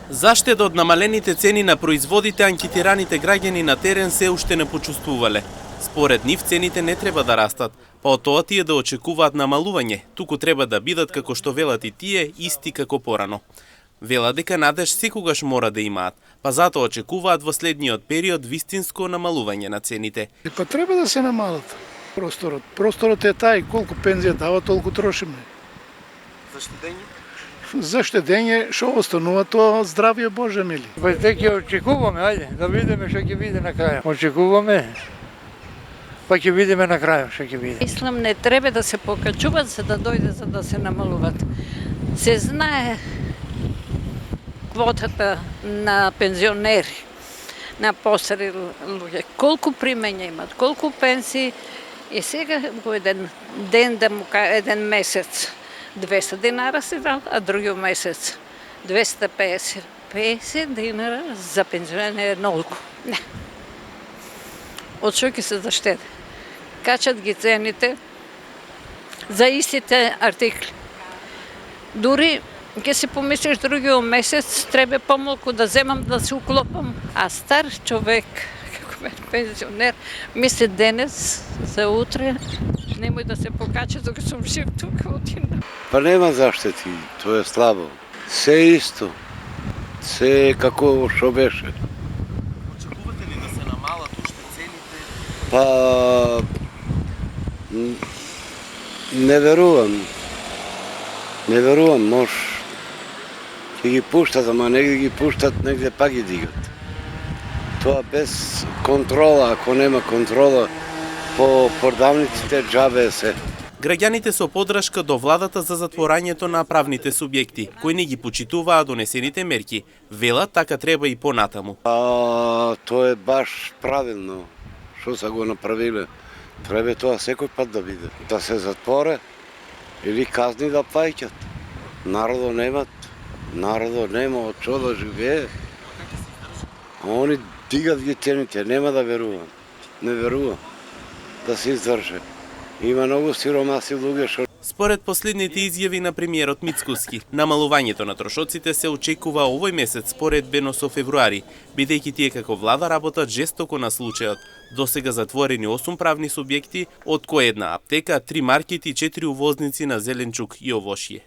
Заштеда од намалените цени на производите, анкетираните граѓани на терен се уште не почувствувале. Според нив цените не треба да растат, па од тоа тие да очекуваат намалување, туку треба да бидат како што велат и тие, исти како порано. Велат дека надеж секогаш мора да имаат, па затоа очекуваат во следниот период вистинско намалување на цените. Па треба да се намалат просторот. Просторот е тај, колку пензија дава, толку трошиме. За штедење? За штедење, што останува тоа здравје Боже мили. Па дека очекуваме, ајде, да видиме што ќе биде на крај. Очекуваме, па ќе видиме на крај што ќе биде. Мислам, не треба да се покачуваат за да дојде за да се намалуваат. Се знае квотата на пензионери, на постари луѓе, колку примања имат, колку пенсии, и сега во еден ден, еден месец 200 динара се дал, а другиот месец 250. 50 динара за пензионер е многу. Не. Од што ќе се заштеди? Качат ги цените за истите артикли. Дури ќе се помислиш другиот месец треба помалку да земам да се уклопам, а стар човек, како пензионер, мисли денес за утре немој да се покача докато сум жив тука одина. Па нема заштети, тоа е слабо. Се исто. Се како што беше. Очекувате ли да се намалат уште цените? Па не верувам. Не верувам, може ќе ги пуштат, ама негде ги пуштат, негде пак ги дигат. Тоа без контрола, ако нема контрола, по продавниците џабе се. Граѓаните со подршка до владата за затворањето на правните субјекти, кои не ги почитуваа донесените мерки, велат така треба и понатаму. Тоа е баш правилно, што са го направиле. Треба тоа секој пат да биде. Да се затворе или казни да плаќат. Народот нема од што да живее. Они дигат ги цените, нема да верувам. Не верувам да се издрже. Има многу сиромаси луѓе што... Според последните изјави на премиерот Мицкоски, намалувањето на трошоците се очекува овој месец споредбено со февруари, бидејќи тие како влада работат жестоко на случајот. Досега затворени 8 правни субјекти, од кои една аптека, 3 маркети и 4 увозници на зеленчук и овошје.